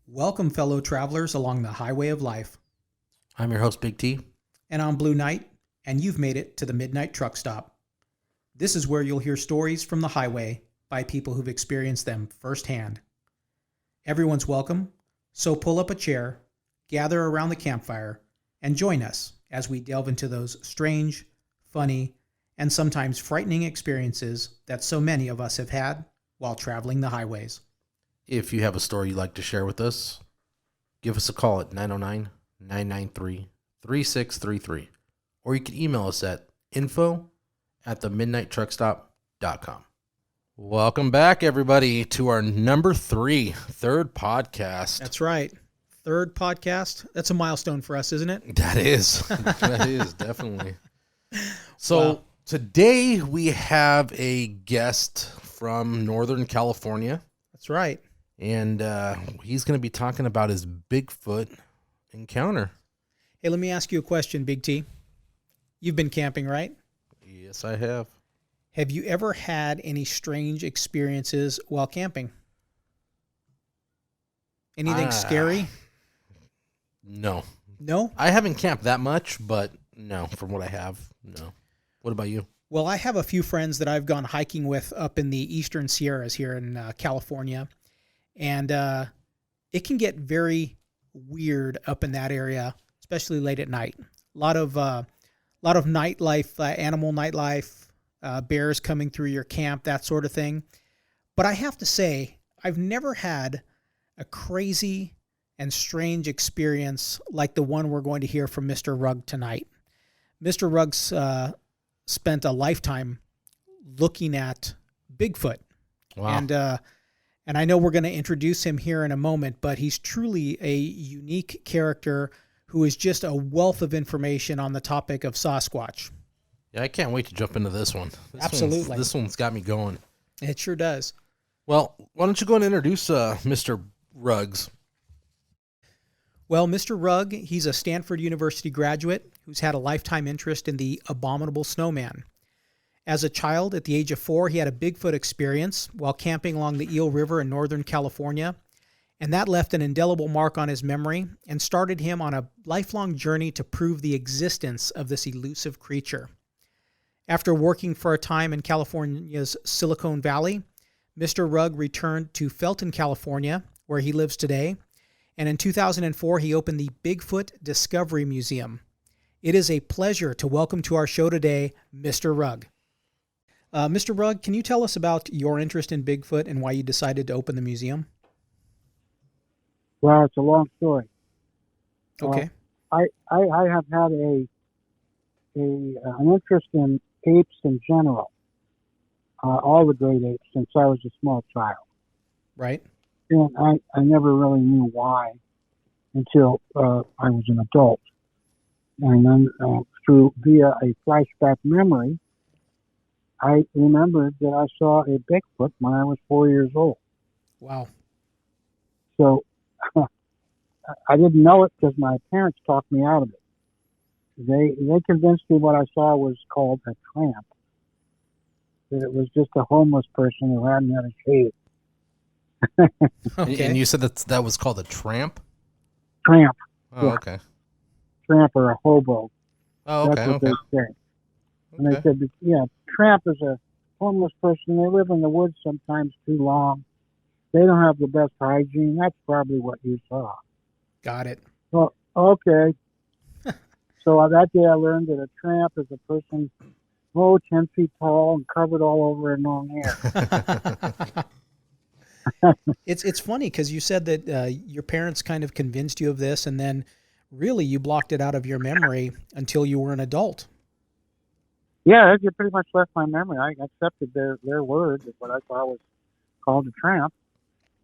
Welcome, fellow travelers along the highway of life. I'm your host, Big T. And I'm Blue Knight, and you've made it to the Midnight Truck Stop. This is where you'll hear stories from the highway by people who've experienced them firsthand. Everyone's welcome, so pull up a chair, gather around the campfire, and join us as we delve into those strange, funny, and sometimes frightening experiences that so many of us have had while traveling the highways. If you have a story you'd like to share with us, give us a call at 909-993-3633. Or you can email us at info@themidnighttruckstop.com. Welcome back, everybody, to our third podcast. That's right. Third podcast. That's a milestone for us, isn't it? That is. That is, definitely. So Today we have a guest from Northern California. That's right. And he's going to be talking about his Bigfoot encounter. Hey, let me ask you a question, Big T. You've been camping, right? Yes, I have. Have you ever had any strange experiences while camping? Anything scary? No. No? I haven't camped that much, but no, from what I have, no. What about you? Well, I have a few friends that I've gone hiking with up in the Eastern Sierras here in California. And it can get very weird up in that area, especially late at night. A lot of nightlife, animal nightlife, bears coming through your camp, that sort of thing. But I have to say, I've never had a crazy and strange experience like the one we're going to hear from Mr. Rugg tonight. Mr. Rugg's spent a lifetime looking at Bigfoot. Wow. And I know we're going to introduce him here in a moment, but he's truly a unique character who is just a wealth of information on the topic of Sasquatch. Yeah, I can't wait to jump into this one. Absolutely. This one's got me going. It sure does. Well, why don't you go and introduce Mr. Ruggs? Well, Mr. Rugg, he's a Stanford University graduate who's had a lifetime interest in the abominable snowman. As a child, at the age of 4, he had a Bigfoot experience while camping along the Eel River in Northern California, and that left an indelible mark on his memory and started him on a lifelong journey to prove the existence of this elusive creature. After working for a time in California's Silicon Valley, Mr. Rugg returned to Felton, California, where he lives today, and in 2004, he opened the Bigfoot Discovery Museum. It is a pleasure to welcome to our show today, Mr. Rugg. Mr. Rugg, can you tell us about your interest in Bigfoot and why you decided to open the museum? Well, it's a long story. Okay. I have had an interest in apes in general, all the great apes, since I was a small child. Right. And I never really knew why until I was an adult. And then via a flashback memory, I remembered that I saw a Bigfoot when I was 4 years old. Wow. So I didn't know it because my parents talked me out of it. They convinced me what I saw was called a tramp. That it was just a homeless person who hadn't had a shave. Okay. And you said that was called a tramp? Tramp. Oh, Yeah. okay. Tramp or a hobo. Oh, okay. That's what they say. And Okay. they said, tramp is a homeless person. They live in the woods sometimes too long. They don't have the best hygiene. That's probably what you saw. Got it. Well, okay. So that day I learned that a tramp is a person, 10 feet tall and covered all over in long hair. It's funny because you said that your parents kind of convinced you of this, and then really you blocked it out of your memory until you were an adult. Yeah, it pretty much left my memory. I accepted their word that what I thought was called a tramp.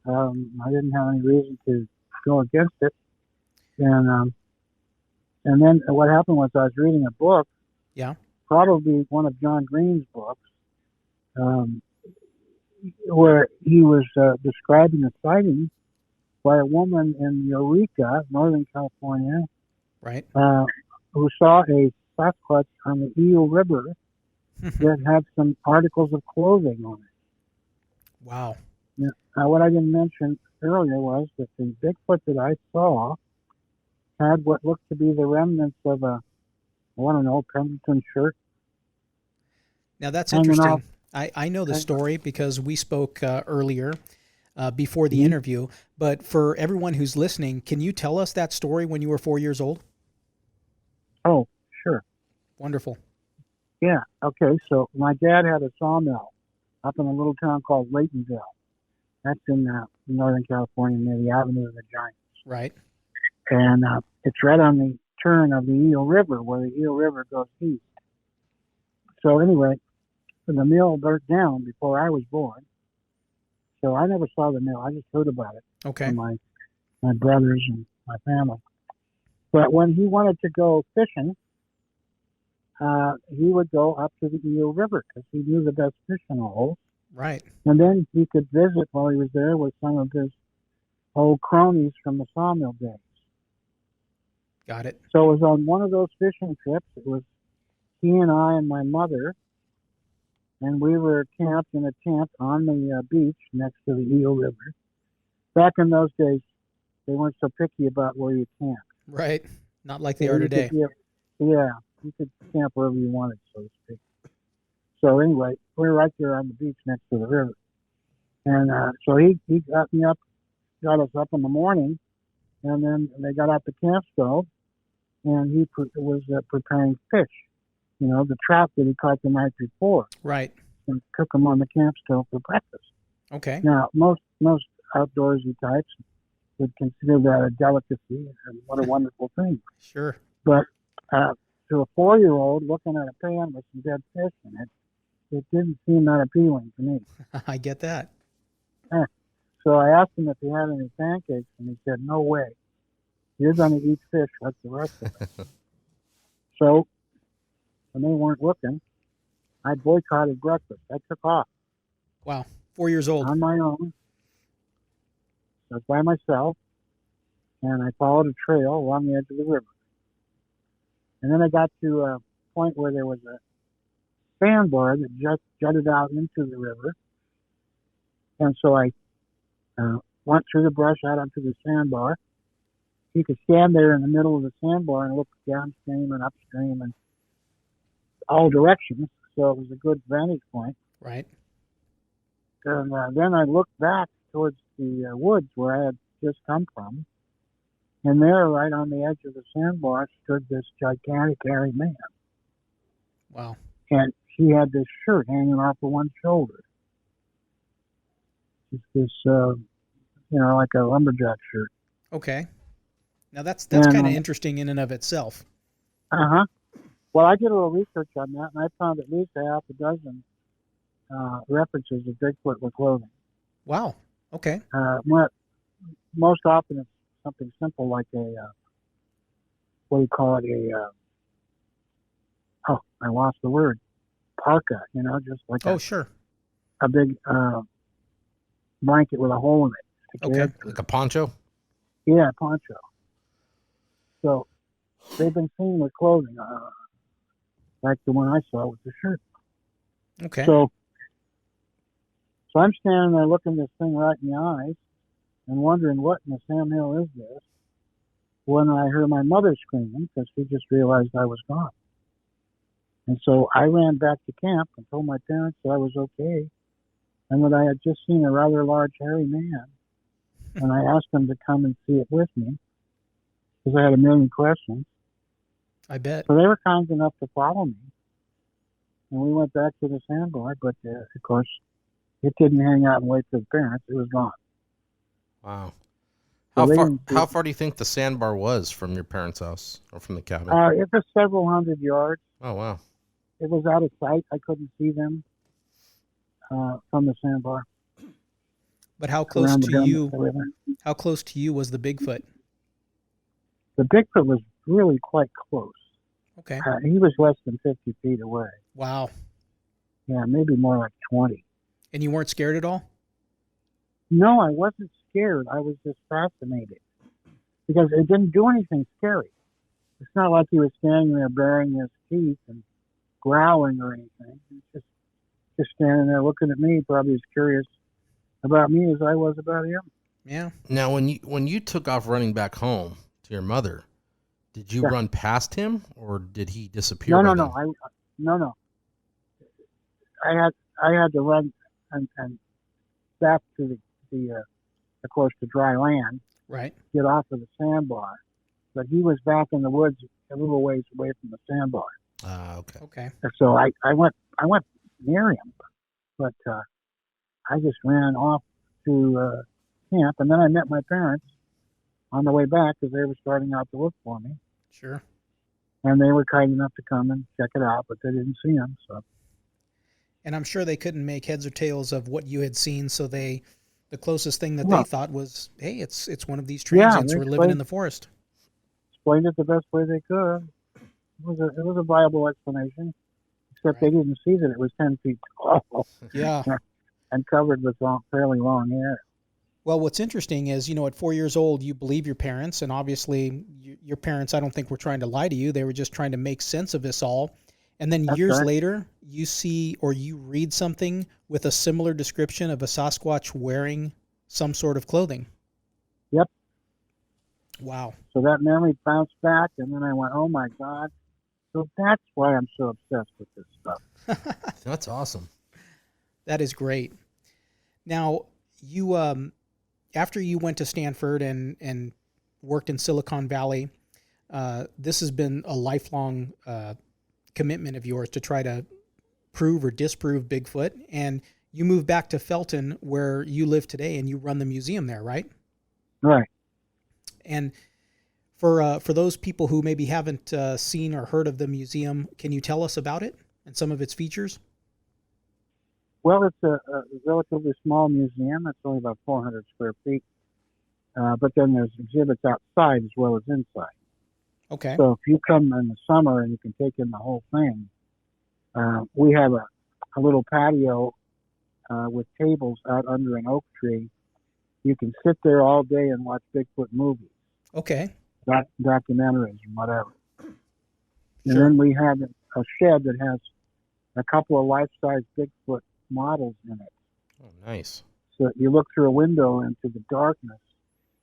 I didn't have any reason to go against it. And then what happened was I was reading a book. Yeah. Probably one of John Green's books, where he was describing a sighting by a woman in Eureka, Northern California, Right. who saw a Sasquatch on the Eel River that had some articles of clothing on it. Wow. Yeah. What I didn't mention earlier was that the Bigfoot that I saw had what looked to be the remnants of a, I don't know, Pendleton shirt Now that's hanging off. interesting. I know the story because we spoke earlier before the Mhm. interview. But for everyone who's listening, can you tell us that story when you were 4 years old? Oh, sure. Wonderful. Yeah. Okay. So my dad had a sawmill up in a little town called Laytonville. That's in Northern California near the Avenue of the Giants. Right. And it's right on the turn of the Eel River, where the Eel River goes east. So anyway, the mill burnt down before I was born. So I never saw the mill. I just heard about it Okay. from my brothers and my family. But when he wanted to go fishing, he would go up to the Eel River because he knew the best fishing holes. Right. And then he could visit while he was there with some of his old cronies from the sawmill days. Got it. So it was on one of those fishing trips. It was he and I and my mother, and we were camped in a tent on the beach next to the Eel River. Back in those days, they weren't so picky about where you camped. Right. Not like they So are you today. you could camp wherever you wanted, so to speak. So anyway, we were right there on the beach next to the river. And so he got us up in the morning, and then they got out the camp stove, and he was preparing fish, the trout that he caught the night before, Right. and cook them on the camp stove for breakfast. Okay. Now, most outdoorsy types would consider that a delicacy, and what a wonderful thing. Sure. But to a 4-year-old looking at a pan with some dead fish in it, it didn't seem that appealing to me. I get that. So I asked him if he had any pancakes, and he said, "No way. You're going to eat fish like the rest of us." So when they weren't looking, I boycotted breakfast. I took off Wow. 4 years old. on my own. I was by myself, and I followed a trail along the edge of the river. And then I got to a point where there was a sandbar that just jutted out into the river. And so I went through the brush out onto the sandbar. You could stand there in the middle of the sandbar and look downstream and upstream and all directions. So it was a good vantage point. Right. And then I looked back towards the woods where I had just come from. And there, right on the edge of the sandbar, stood this gigantic hairy man. Wow. And he had this shirt hanging off of one shoulder. Just this, like a lumberjack shirt. Okay. Now that's kind of And, interesting in and of itself. Uh-huh. Well, I did a little research on that, and I found at least a half a dozen references of Bigfoot with clothing. Wow. Okay. Most often it's something simple like what do you call it? I lost the word. Parka, just like Sure. a big blanket with a hole in it. Okay. Like a poncho? Yeah, poncho. So they've been seen with clothing, like the one I saw with the shirt. Okay. So I'm standing there looking this thing right in the eyes and wondering what in the Sam Hill is this, when I heard my mother screaming because she just realized I was gone. And so I ran back to camp and told my parents that I was okay and that I had just seen a rather large hairy man. And I asked them to come and see it with me because I had a million questions. I bet. So they were kind enough to follow me. And we went back to the sandbar, but of course, it didn't hang out and wait for the parents. It was gone. Wow. So How far do you think the sandbar was from your parents' house or from the cabin? It was several hundred yards. Oh, wow. It was out of sight. I couldn't see them from the sandbar. But how close around the to bend you? of the river. How close to you was the Bigfoot? The Bigfoot was really quite close. Okay. He was less than 50 feet away. Wow. Yeah, maybe more like 20. And you weren't scared at all? No, I wasn't scared. I was just fascinated because it didn't do anything scary. It's not like he was standing there baring his teeth and growling or anything. He's just standing there looking at me, probably as curious about me as I was about him. Yeah. Now, when you took off running back home to your mother, did you Yeah. run past him or did he disappear? No, by no, then? no. No. I had to run and back to of course, the dry land, Right. get off of the sandbar. But he was back in the woods a little ways away from the sandbar. Okay. Okay. And so I went near him, but I just ran off to camp, and then I met my parents on the way back because they were starting out to look for me, Sure. and they were kind enough to come and check it out, but they didn't see him. So And I'm sure they couldn't make heads or tails of what you had seen, so the closest thing that they well, thought was, hey, it's one of these yeah, transients they who are living in the forest. explained it the best way they could. It was a viable explanation, except they Right. didn't see that it was 10 feet tall Yeah. and covered with fairly long hair. Well, what's interesting is, at 4 years old, you believe your parents, and obviously your parents, I don't think were trying to lie to you. They were just trying to make sense of this all. And then That's years right. later, you see or you read something with a similar description of a Sasquatch wearing some sort of clothing. Yep. Wow. So that memory bounced back, and then I went, oh my God. So that's why I'm so obsessed with this stuff. That's awesome. That is great. Now, you after you went to Stanford and worked in Silicon Valley, this has been a lifelong commitment of yours to try to prove or disprove Bigfoot. And you moved back to Felton, where you live today, and you run the museum there, right? Right. And for those people who maybe haven't seen or heard of the museum, can you tell us about it and some of its features? Well, it's a relatively small museum. It's only about 400 square feet. But then there's exhibits outside as well as inside. Okay. So if you come in the summer and you can take in the whole thing, we have a little patio with tables out under an oak tree. You can sit there all day and watch Bigfoot movies, Okay. documentaries, and whatever. And Sure. then we have a shed that has a couple of life-size Bigfoot models in it. Oh, nice. So you look through a window into the darkness,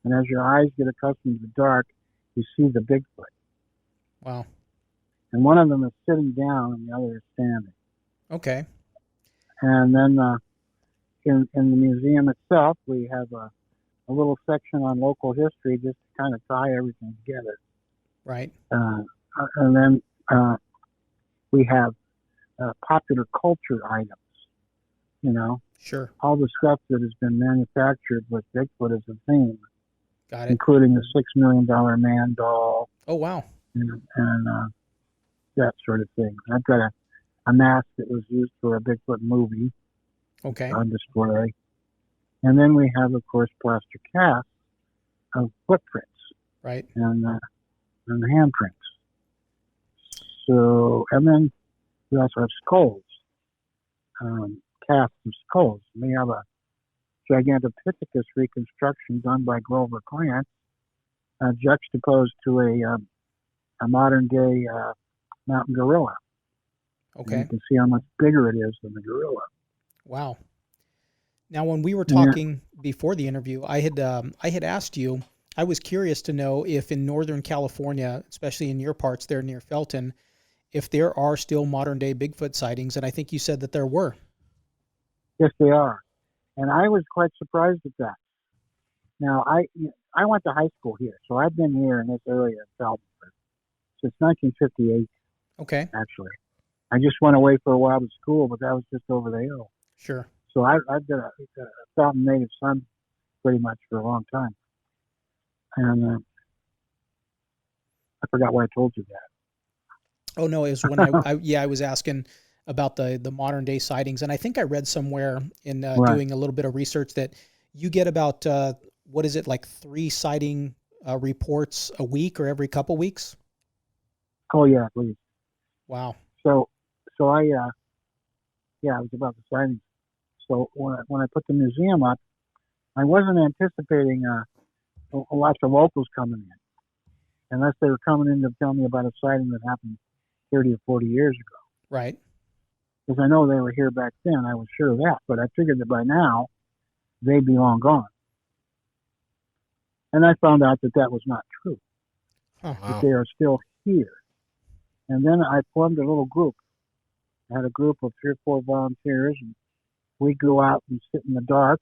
and as your eyes get accustomed to the dark, you see the Bigfoot. Wow. And one of them is sitting down and the other is standing. Okay. And then in the museum itself, we have a little section on local history just to kind of tie everything together. Right. And then we have popular culture items, Sure. all the stuff that has been manufactured with Bigfoot as a theme, Got it. including the $6 million man doll Oh, wow. and that sort of thing. I've got a mask that was used for a Bigfoot movie Okay. on display. And then we have, of course, plaster casts of footprints Right. and handprints. So, and then we also have skulls, casts of skulls. We have a Gigantopithecus reconstruction done by Grover Grant, juxtaposed to a modern day mountain gorilla. And Okay. you can see how much bigger it is than the gorilla. Wow. Now, when we were Yeah. talking before the interview, I had asked you, I was curious to know if in Northern California, especially in your parts there near Felton, if there are still modern day Bigfoot sightings, and I think you said that there were. Yes, they are. And I was quite surprised at that. Now, I went to high school here, so I've been here in this area in Felton since 1958, Okay. actually. I just went away for a while to school, but that was just over the hill. Sure. So I've been a Felton native son pretty much for a long time. And I forgot why I told you that. Oh no, it was when I was asking about the modern day sightings, and I think I read somewhere in Right. doing a little bit of research that you get about what is it, like 3 sighting reports a week or every couple weeks? Oh, yeah, please. Wow. So I was about the sightings. So when I put the museum up, I wasn't anticipating lots of locals coming in, unless they were coming in to tell me about a sighting that happened 30 or 40 years ago. Right. Because I know they were here back then, I was sure of that. But I figured that by now, they'd be long gone. And I found out that that was not true, Huh. that Wow. they are still here. And then I formed a little group. I had a group of 3 or 4 volunteers, and we go out and sit in the dark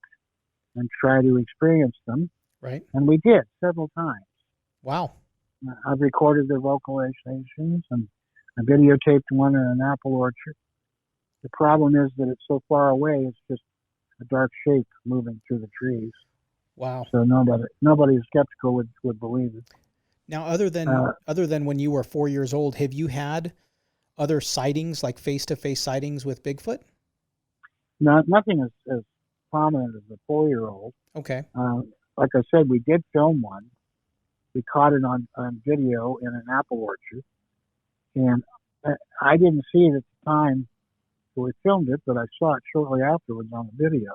and try to experience them. Right. And we did several times. Wow. I've recorded their vocalizations, and I videotaped one in an apple orchard. The problem is that it's so far away, it's just a dark shape moving through the trees. Wow. So nobody who's skeptical would believe it. Now, other than when you were 4 years old, have you had other sightings, like face-to-face sightings with Bigfoot? Nothing as prominent as a 4-year-old. Okay. Like I said, we did film one. We caught it on video in an apple orchard. And I didn't see it at the time that we filmed it, but I saw it shortly afterwards on the video.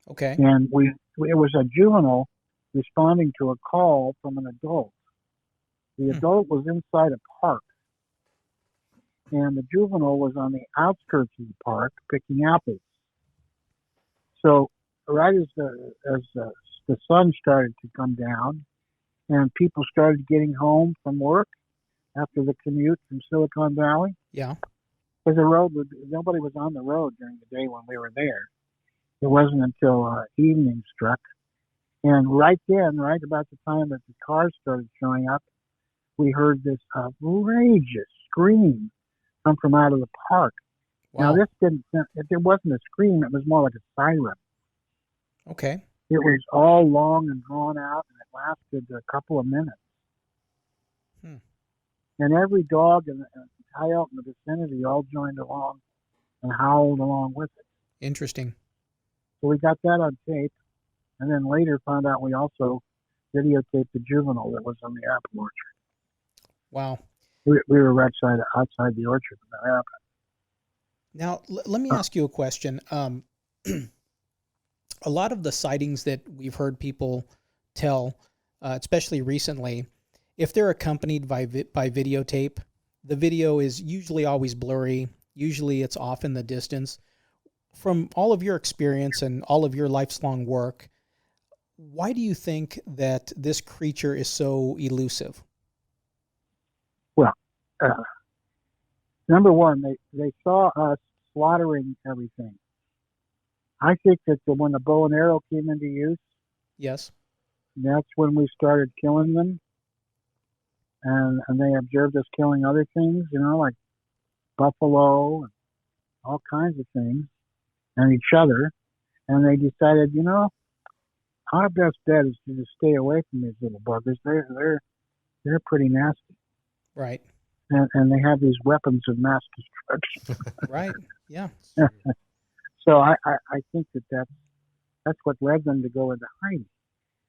Okay. And it was a juvenile responding to a call from an adult. The adult was inside a park, and the juvenile was on the outskirts of the park picking apples. So right as the sun started to come down, and people started getting home from work after the commute from Silicon Valley, Yeah. because nobody was on the road during the day when we were there. It wasn't until evening struck, and right about the time that the cars started showing up, we heard this outrageous scream come from out of the park. Wow. Now, it wasn't a scream, it was more like a siren. Okay. It was all long and drawn out, and it lasted a couple of minutes. And every dog and coyote in the vicinity all joined along and howled along with it. Interesting. So we got that on tape, and then later found out we also videotaped the juvenile that was on the apple orchard. Wow. We were outside the orchard when that happened. Now, let me ask you a question. A lot of the sightings that we've heard people tell, especially recently, if they're accompanied by videotape, the video is usually always blurry. Usually it's off in the distance. From all of your experience and all of your lifelong work, why do you think that this creature is so elusive? Well, number one, they saw us slaughtering everything. I think that when the bow and arrow came into use, Yes. that's when we started killing them. And they observed us killing other things, like buffalo and all kinds of things, and each other. And they decided, our best bet is to just stay away from these little buggers. They're pretty nasty. Right. And they have these weapons of mass destruction. Right. Yeah. So I think that's what led them to go into hiding.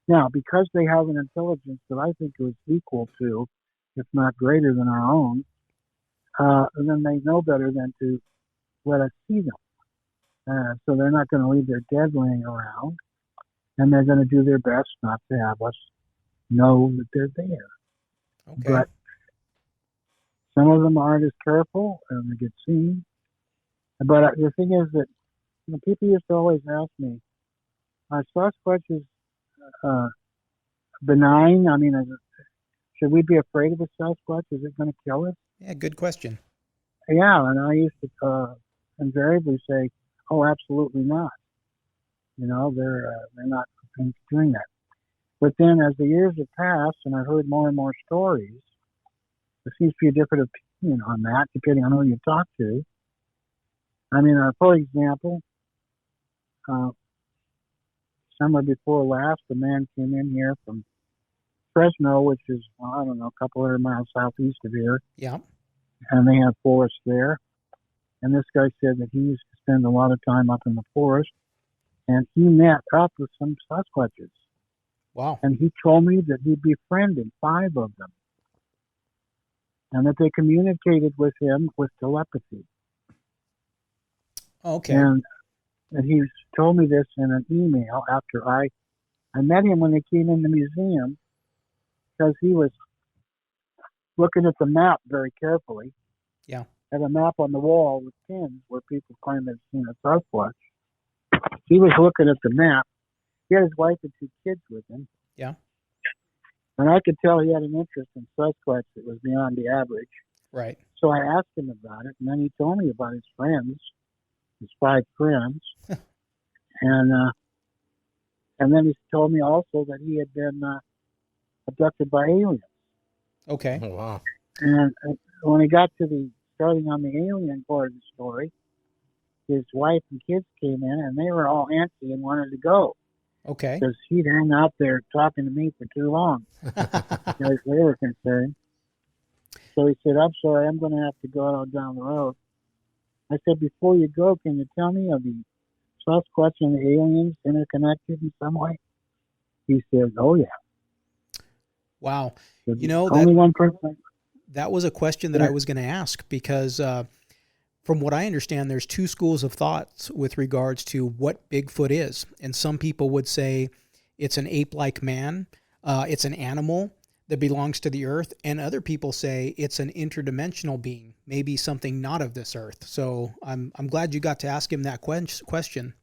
Now, because they have an intelligence that I think is equal to, if not greater than our own, then they know better than to let us see them. So they're not going to leave their dead laying around, and they're going to do their best not to have us know that they're there. Okay. But some of them aren't as careful, and they get seen. But the thing is that people used to always ask me, are Sasquatches benign? I mean, should we be afraid of a Sasquatch? Is it going to kill us? Yeah, good question. Yeah, and I used to invariably say, oh, absolutely not. They're not doing that. But then as the years have passed and I heard more and more stories, there seems to be a different opinion on that, depending on who you talk to. I mean, for example, summer before last, a man came in here from Fresno, which is, I don't know, a couple hundred miles southeast of here. Yeah. And they have forests there. And this guy said that he used to spend a lot of time up in the forest, and he met up with some Sasquatches. Wow. And he told me that he befriended 5 of them, and that they communicated with him with telepathy. Okay. And he told me this in an email after I met him when they came in the museum, because he was looking at the map very carefully. Yeah. Had a map on the wall with pins where people claim they've seen a Sasquatch. He was looking at the map. He had his wife and 2 kids with him. Yeah. And I could tell he had an interest in Sasquatch that was beyond the average. Right. So I asked him about it, and then he told me about his friends, his 5 friends, and then he told me also that he had been abducted by aliens. Okay. Oh, wow. And when he got to the starting on the alien part of the story, his wife and kids came in, and they were all antsy and wanted to go Okay. because he'd hang out there talking to me for too long. As they were concerned. So he said, I'm sorry, I'm going to have to go out down the road. I said, before you go, can you tell me, are the Sasquatch and the aliens interconnected in some way? He said, oh, yeah. Wow. Said, You know, only one person. that was a question that I was going to ask because from what I understand, there's 2 schools of thoughts with regards to what Bigfoot is. And some people would say it's an ape-like man, it's an animal that belongs to the earth, and other people say it's an interdimensional being, maybe something not of this earth. So I'm glad you got to ask him that question.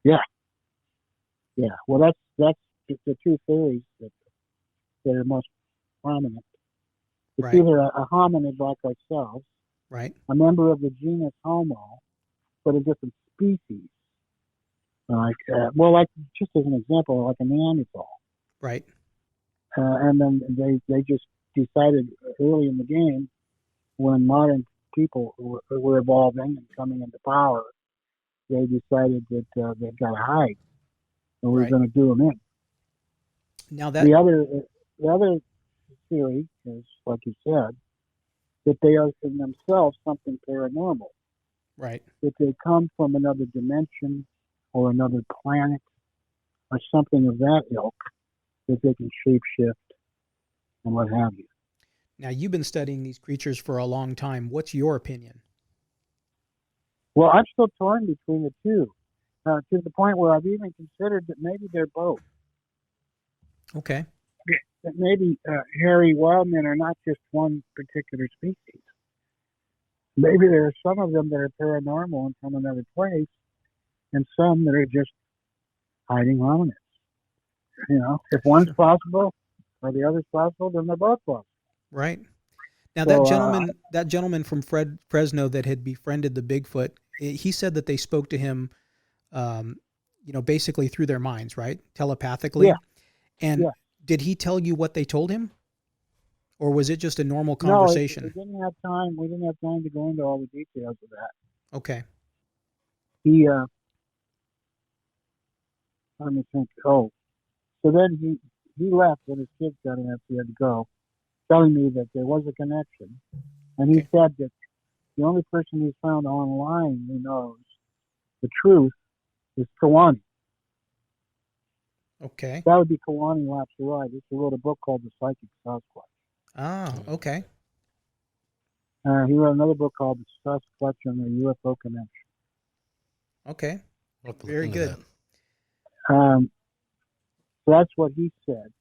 Yeah. Well, that's the 2 theories that are most prominent. It's Right. either a hominid like ourselves, Right. a member of the genus Homo, but a different species. Like, like just as an example, like a Neanderthal. Right. And then they just decided early in the game, when modern people were evolving and coming into power, they decided that they've got to hide, and we're Right. going to do them in. Now that The other theory is, like you said, that they are in themselves something paranormal, right. that they come from another dimension or another planet or something of that ilk, that they can shapeshift and what have you. Now you've been studying these creatures for a long time. What's your opinion? Well, I'm still torn between the 2, to the point where I've even considered that maybe they're both. Okay. That maybe hairy wildmen are not just one particular species. Maybe there are some of them that are paranormal and from another place, and some that are just hiding hominids. You know, if one's possible or the other's possible, then they're both possible. Right. Now So, that gentleman from Fresno that had befriended the Bigfoot, he said that they spoke to him, basically through their minds, right? Telepathically. Yeah. And Yeah. did he tell you what they told him? Or was it just a normal No, conversation? we didn't have time. We didn't have time to go into all the details of that. Okay. He, let me think. Oh, so then he left when his kids got in after he had to go, telling me that there was a connection. And he said that the only person he's found online who knows the truth is Kawani. Okay. That would be Kawani Lapsarides, who wrote a book called The Psychic Sasquatch. Ah, okay. He wrote another book called The Sasquatch and the UFO Connection. Okay. I'll have to look Very into good. that. So that's what he said.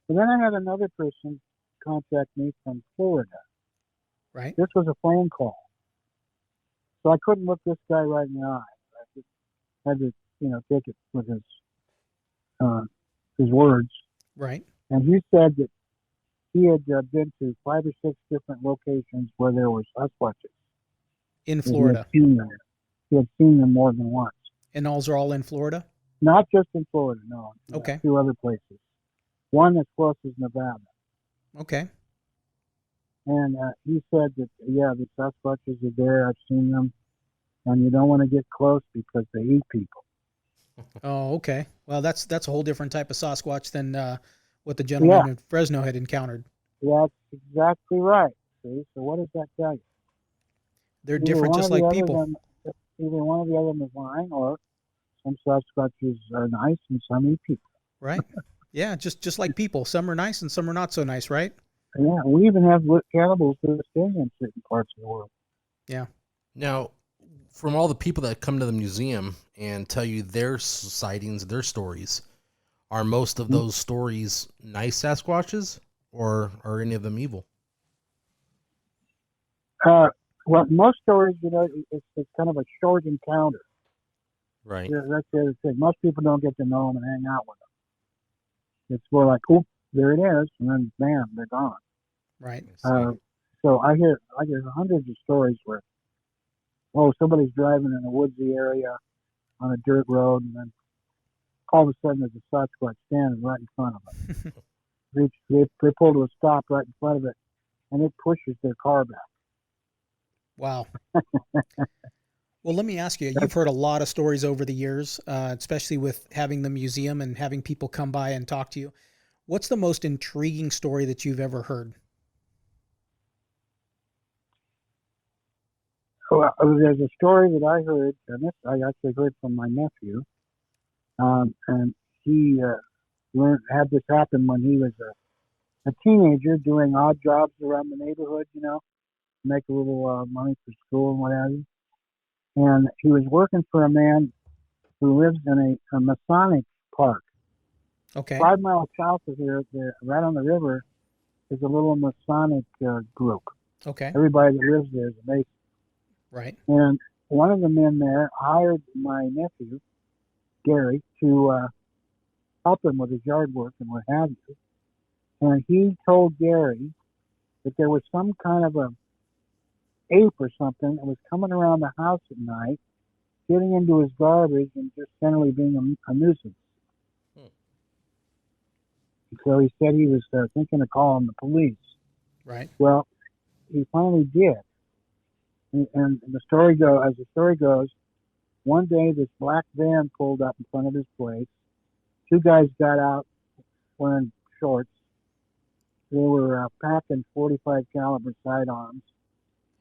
But then I had another person contact me from Florida. Right. This was a phone call. So I couldn't look this guy right in the eye. I just had to, take it with his words. Right. And he said that he had been to 5 or 6 different locations where there were Sasquatches. In Florida. He had seen them more than once. And those are all in Florida? Not just in Florida, no. Okay. 2 other places. One as close as Nevada. Okay. And he said that, the Sasquatches are there. I've seen them. And you don't want to get close because they eat people. Oh, okay. Well, that's a whole different type of Sasquatch than what the gentleman in Fresno had encountered. That's exactly right. See? So what does that tell you? They're different just like people. Either one of the other is lying, or some Sasquatches are nice and some eat people. Right. Yeah, just like people. Some are nice and some are not so nice, right? Yeah, we even have cannibals to this day in certain parts of the world. Yeah. Now, from all the people that come to the museum and tell you their sightings, their stories, are most of those stories nice Sasquatches, or are any of them evil? Well, most stories, it's kind of a short encounter. Right. Yeah, that's the other thing. Most people don't get to know them and hang out with them. It's more like, oh, there it is, and then bam, they're gone. Right. So I hear hundreds of stories where, somebody's driving in a woodsy area on a dirt road, and then all of a sudden there's a Sasquatch standing right in front of them. they pull to a stop right in front of it, and it pushes their car back. Wow. Well, let me ask you, you've heard a lot of stories over the years, especially with having the museum and having people come by and talk to you. What's the most intriguing story that you've ever heard? Well, there's a story that I heard, and this I actually heard from my nephew, and he had this happen when he was a teenager doing odd jobs around the neighborhood, make a little money for school and what have you. And he was working for a man who lives in a Masonic park. Okay. 5 miles south of here, right on the river, is a little Masonic group. Okay. Everybody that lives there is a Mason. Right. And one of the men there hired my nephew, Gary, to help him with his yard work and what have you. And he told Gary that there was some kind of a ape or something that was coming around the house at night, getting into his garbage and just generally being a nuisance. So he said he was thinking of calling the police. Right. Well, he finally did. And the story goes, one day this black van pulled up in front of his place. 2 guys got out wearing shorts. They were packing .45 caliber sidearms.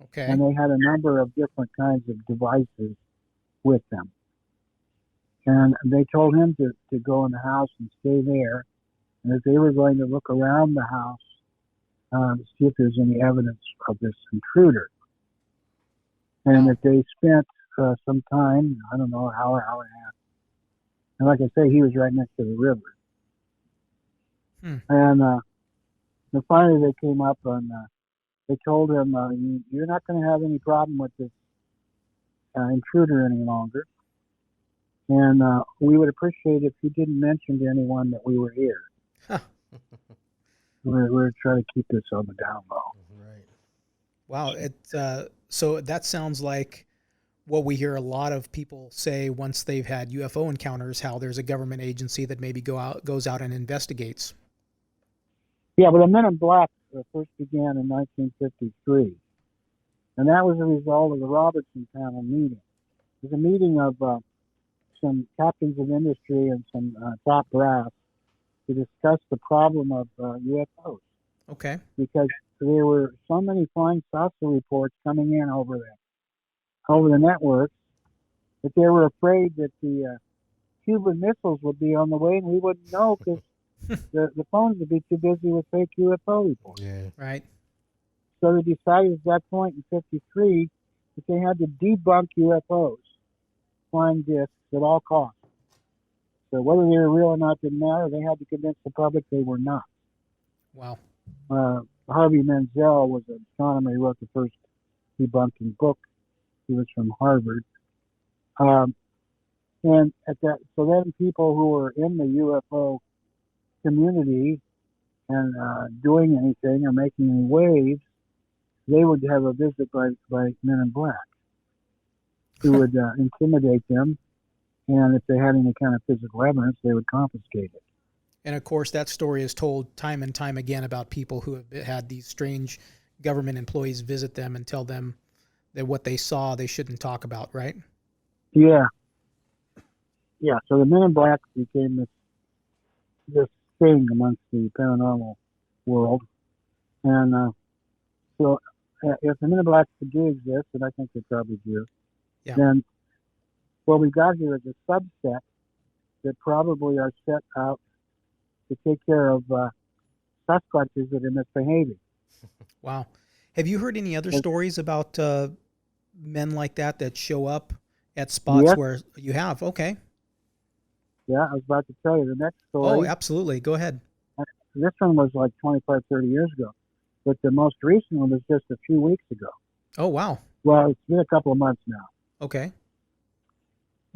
Okay. And they had a number of different kinds of devices with them. And they told him to go in the house and stay there. And that they were going to look around the house to see if there's any evidence of this intruder. And that they spent some time, I don't know, an hour and a half. And like I say, he was right next to the river. And finally they came up and they told him, you're not going to have any problem with this intruder any longer. And we would appreciate if you didn't mention to anyone that we were here. Huh. We're trying to keep this on the down low. Right. Wow. So that sounds like what we hear a lot of people say once they've had UFO encounters, how there's a government agency that maybe goes out and investigates. Yeah, but the Men in Black first began in 1953. And that was a result of the Robertson panel meeting. It was a meeting of some captains of industry and some top brass to discuss the problem of UFOs. Okay. Because there were so many flying saucer reports coming in over the networks that they were afraid that the Cuban missiles would be on the way and we wouldn't know because the phones would be too busy with fake UFO reports. Yeah. Right. So they decided at that point in 53 that they had to debunk UFOs, flying discs, at all costs. So whether they were real or not didn't matter. They had to convince the public they were not. Wow. Harvey Menzel was an astronomer. He wrote the first debunking book. He was from Harvard. And so then people who were in the UFO community and doing anything or making any waves, they would have a visit by Men in Black who would intimidate them. And if they had any kind of physical evidence, they would confiscate it. And of course, that story is told time and time again about people who have had these strange government employees visit them and tell them that what they saw they shouldn't talk about, right? Yeah. Yeah, so the Men in Black became this thing amongst the paranormal world. And so if the Men in Black do exist, and I think they probably do, then what we got here is a subset that probably are set out to take care of Sasquatches that are misbehaving. Wow. Have you heard any other stories about men like that show up at spots where you have? Okay. Yeah, I was about to tell you the next story. Oh, absolutely. Go ahead. This one was like 25, 30 years ago. But the most recent one was just a few weeks ago. Oh, wow. Well, it's been a couple of months now. Okay.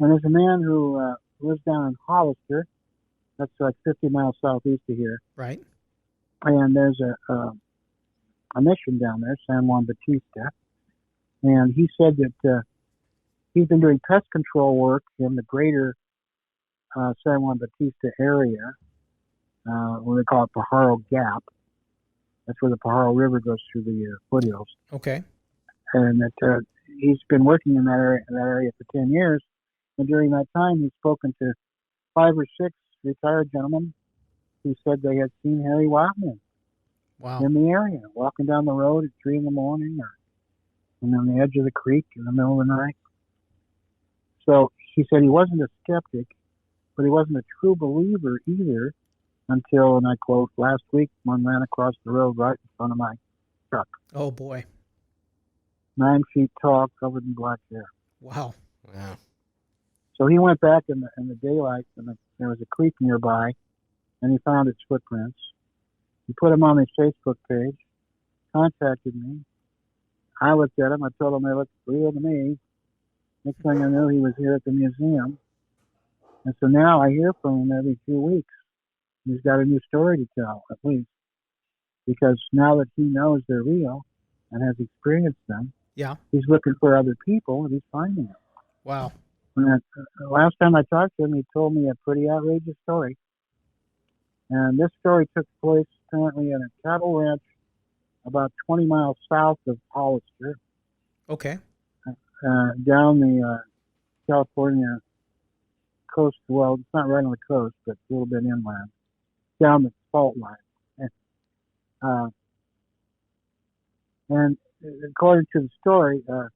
And there's a man who lives down in Hollister. That's like 50 miles southeast of here. Right. and there's a mission down there, San Juan Bautista, and he said that he's been doing pest control work in the greater San Juan Bautista area, what they call it Pajaro Gap. That's where the Pajaro River goes through the foothills. Okay. And that he's been working in that area for 10 years. And during that time, he's spoken to 5 or 6 retired gentlemen who said they had seen Harry Wildman Wow. in the area, walking down the road at 3 in the morning or on the edge of the creek in the middle of the night. So he said he wasn't a skeptic, but he wasn't a true believer either until, and I quote, last week one ran across the road right in front of my truck. Oh boy. 9 feet tall, covered in black hair. Wow. Yeah. So he went back in the daylight, and there was a creek nearby, and he found its footprints. He put them on his Facebook page, contacted me. I looked at them. I told him they looked real to me. Next thing I knew, he was here at the museum. And so now I hear from him every few weeks. He's got a new story to tell, at least. Because now that he knows they're real and has experienced them, Yeah. he's looking for other people, and he's finding them. Wow. And last time I talked to him, he told me a pretty outrageous story. And this story took place apparently at a cattle ranch about 20 miles south of Hollister, Okay. down the California coast. Well, it's not right on the coast, but a little bit inland, down the fault line. And according to the story, there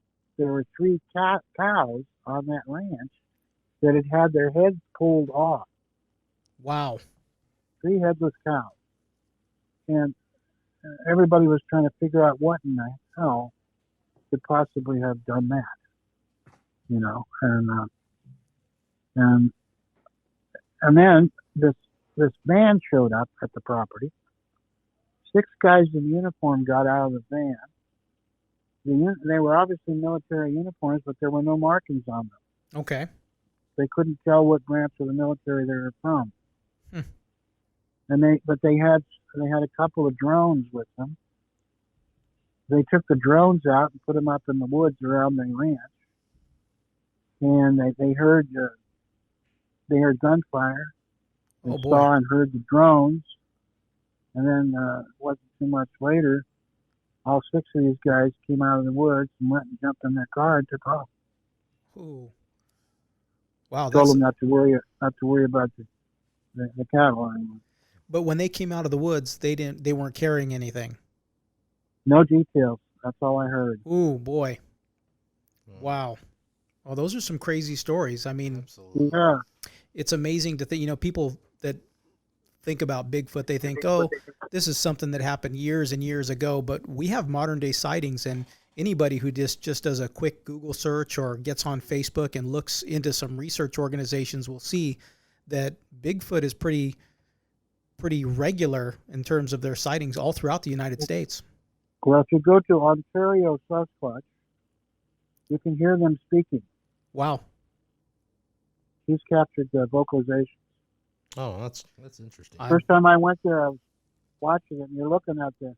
were 3 cows on that ranch that had their heads pulled off. Wow. 3 headless cows. And everybody was trying to figure out what in the hell could possibly have done that. You know, and then this van showed up at the property. 6 guys in uniform got out of the van. They were obviously military uniforms, but there were no markings on them. Okay. They couldn't tell what branch of the military they were from. Hmm. And they had a couple of drones with them. They took the drones out and put them up in the woods around the ranch. And they heard gunfire. They Oh boy. saw and heard the drones. And then wasn't too much later, all 6 of these guys came out of the woods and went and jumped in their car and took off. Ooh. Wow. Told them not to worry about the cattle anymore. But when they came out of the woods, they weren't carrying anything. No details. That's all I heard. Ooh, boy. Wow. Well, those are some crazy stories. I mean, Absolutely. Yeah. it's amazing to think, people that think about Bigfoot, they think, oh, this is something that happened years and years ago, but we have modern day sightings, and anybody who just does a quick Google search or gets on Facebook and looks into some research organizations will see that Bigfoot is pretty regular in terms of their sightings all throughout the United States. Well, if you go to Ontario Sasquatch, you can hear them speaking. Wow. He's captured the vocalizations. Oh, that's interesting. I'm- First time I went there, I was watching it, and you're looking at the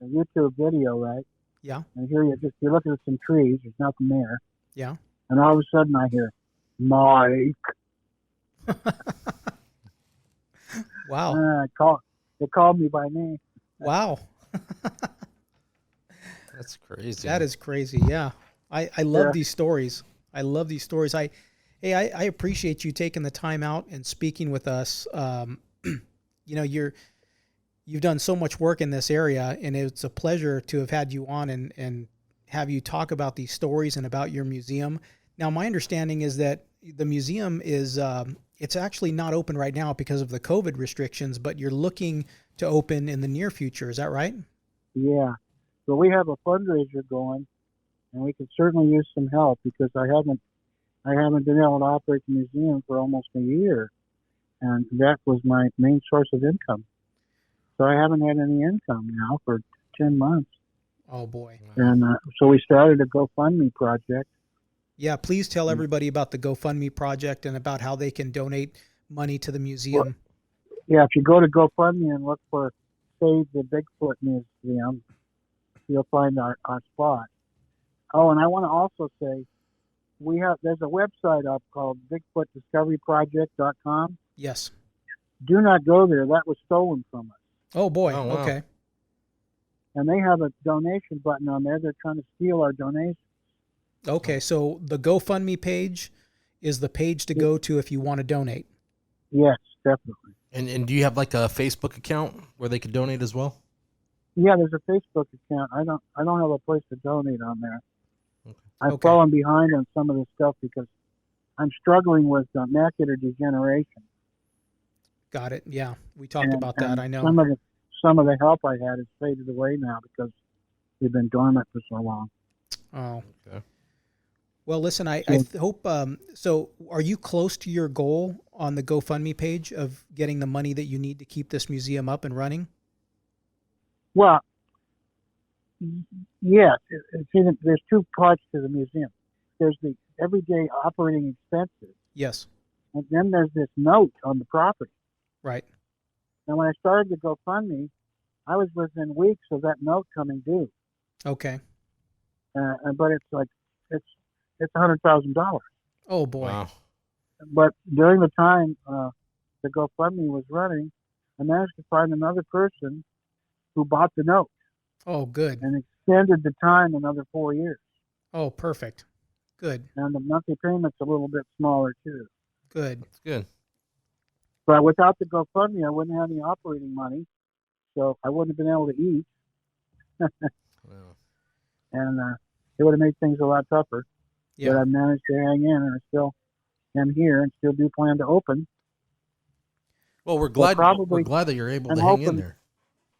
YouTube video, right? Yeah. And here you're looking at some trees. There's nothing there. Yeah. And all of a sudden I hear, Mike. Wow. They called me by name. Wow. That's crazy. That is crazy. Yeah. I love Yeah. these stories. I love these stories. I appreciate you taking the time out and speaking with us. You've done so much work in this area, and it's a pleasure to have had you on and have you talk about these stories and about your museum. Now, my understanding is that the museum is, it's actually not open right now because of the COVID restrictions, but you're looking to open in the near future. Is that right? Yeah. So we have a fundraiser going, and we could certainly use some help because I haven't been able to operate the museum for almost a year, and that was my main source of income. So I haven't had any income now for 10 months. Oh boy. And so we started a GoFundMe project. Yeah, please tell everybody about the GoFundMe project and about how they can donate money to the museum. Yeah, if you go to GoFundMe and look for Save the Bigfoot Museum, you'll find our spot. Oh, and I want to also say, there's a website up called BigfootDiscoveryProject.com. Yes. Do not go there. That was stolen from us. Oh boy. Oh, wow. Okay. And they have a donation button on there. They're trying to steal our donations. Okay. So the GoFundMe page is the page to go to if you want to donate. Yes, definitely. And do you have like a Facebook account where they could donate as well? Yeah, there's a Facebook account. I don't have a place to donate on there. Okay. I've fallen behind on some of this stuff because I'm struggling with macular degeneration. Got it. Yeah, we talked about that. I know. Some of the help I had has faded away now because we've been dormant for so long. Oh. Okay. Well, listen, I hope. So, are you close to your goal on the GoFundMe page of getting the money that you need to keep this museum up and running? Well, yes. See, there's two parts to the museum. There's the everyday operating expenses. Yes. And then there's this note on the property. Right. And when I started the GoFundMe, I was within weeks of that note coming due. Okay. But it's $100,000. Oh boy. Wow. But during the time the GoFundMe was running, I managed to find another person who bought the note Oh, good. and extended the time another 4 years. Oh, perfect. Good. And the monthly payment's a little bit smaller too. Good. That's good. But without the GoFundMe, I wouldn't have any operating money, so I wouldn't have been able to eat, Wow. and it would have made things a lot tougher. Yeah. But I managed to hang in, and I still am here, and still do plan to open. Well, we're glad probably- we're glad that you're able I'm to hang in hoping- there.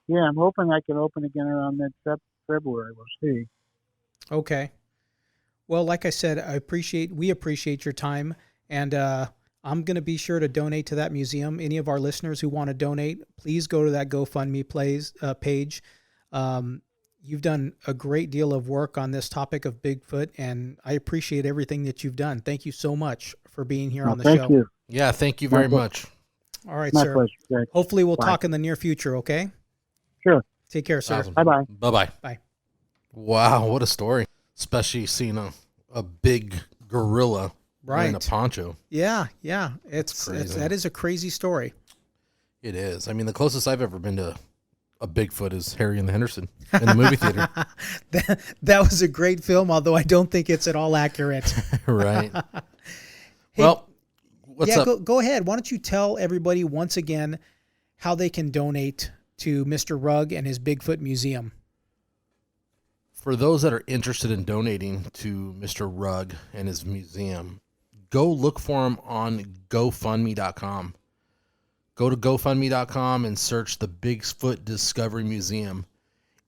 Yeah, I'm hoping I can open again around mid-February. We'll see. Okay. Well, like I said, we appreciate your time, and I'm going to be sure to donate to that museum. Any of our listeners who want to donate, please go to that GoFundMe page. You've done a great deal of work on this topic of Bigfoot, and I appreciate everything that you've done. Thank you so much for being here on the show. Thank you. Yeah, thank you very much. All right, My sir. pleasure. Great. Hopefully we'll Bye. talk in the near future, okay? Sure. Take care, sir. Awesome. Bye-bye. Bye-bye. Bye. Wow, what a story. Especially seeing a big gorilla wearing a Right. poncho. Yeah. It's crazy. That is a crazy story. It is. I mean, the closest I've ever been to a Bigfoot is Harry and the Henderson in the movie theater. that was a great film, although I don't think it's at all accurate. Right. Hey, Well, what's up? Go ahead. Why don't you tell everybody once again how they can donate to Mr. Rugg and his Bigfoot Museum? For those that are interested in donating to Mr. Rugg and his museum, go look for him on GoFundMe.com. Go to GoFundMe.com and search the Bigfoot Discovery Museum.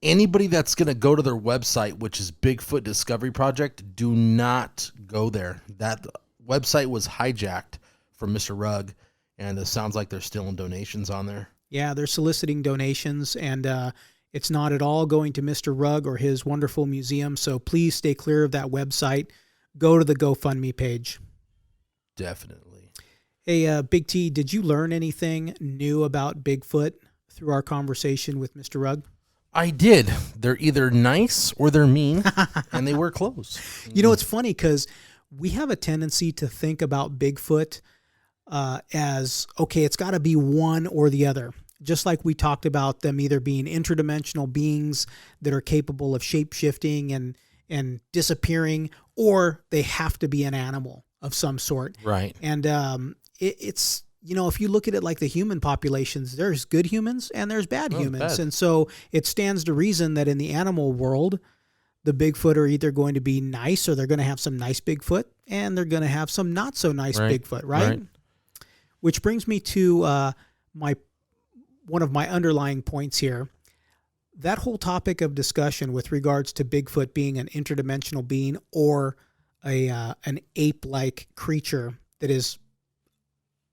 Anybody that's going to go to their website, which is Bigfoot Discovery Project, do not go there. That website was hijacked from Mr. Rugg, and it sounds like they're stealing donations on there. Yeah, they're soliciting donations, and it's not at all going to Mr. Rugg or his wonderful museum. So please stay clear of that website. Go to the GoFundMe page. Definitely. Hey, Big T, did you learn anything new about Bigfoot through our conversation with Mr. Rugg? I did. They're either nice or they're mean, and they wear clothes. You know, it's funny because we have a tendency to think about Bigfoot as, okay, it's got to be one or the other. Just like we talked about them either being interdimensional beings that are capable of shape-shifting and disappearing, or they have to be an animal of some sort. Right. And it's, you know, if you look at it like the human populations, there's good humans and there's bad humans. Bad. And so it stands to reason that in the animal world, the Bigfoot are either going to be nice, or they're going to have some nice Bigfoot, and they're going to have some not so nice Bigfoot, right? Which brings me to one of my underlying points here. That whole topic of discussion with regards to Bigfoot being an interdimensional being or an ape-like creature that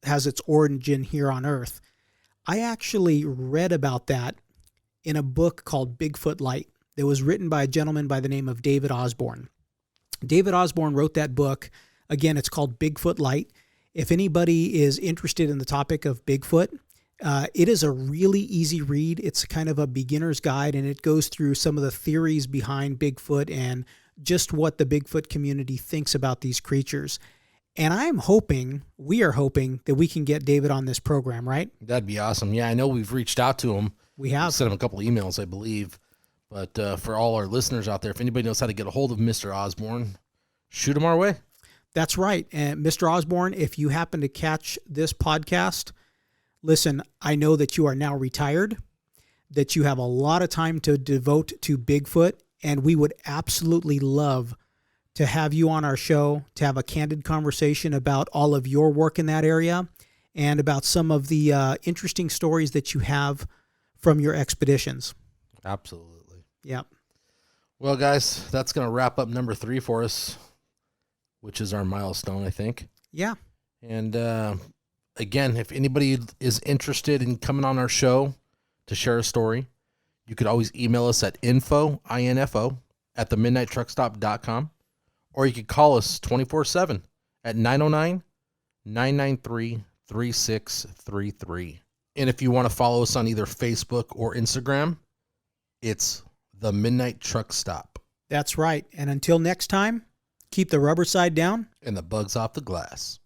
has its origin here on Earth. I actually read about that in a book called Bigfoot Light that was written by a gentleman by the name of David Osborne. David Osborne wrote that book. Again, it's called Bigfoot Light. If anybody is interested in the topic of Bigfoot, It is a really easy read. It's kind of a beginner's guide, and it goes through some of the theories behind Bigfoot and just what the Bigfoot community thinks about these creatures. And we are hoping that we can get David on this program, right? That'd be awesome. Yeah, I know we've reached out to him. We have. Sent him a couple of emails, I believe. But for all our listeners out there, if anybody knows how to get a hold of Mr. Osborne, shoot him our way. That's right. And Mr. Osborne, if you happen to catch this podcast, listen, I know that you are now retired, that you have a lot of time to devote to Bigfoot, and we would absolutely love to have you on our show to have a candid conversation about all of your work in that area and about some of the interesting stories that you have from your expeditions. Absolutely. Yeah. Well, guys, that's going to wrap up number 3 for us, which is our milestone, I think. Yeah. And again, if anybody is interested in coming on our show to share a story, you could always email us at info at themidnighttruckstop.com, or you could call us 24/7 at 909-993-3633. And if you want to follow us on either Facebook or Instagram, it's The Midnight Truck Stop. That's right. And until next time, keep the rubber side down And the bugs off the glass.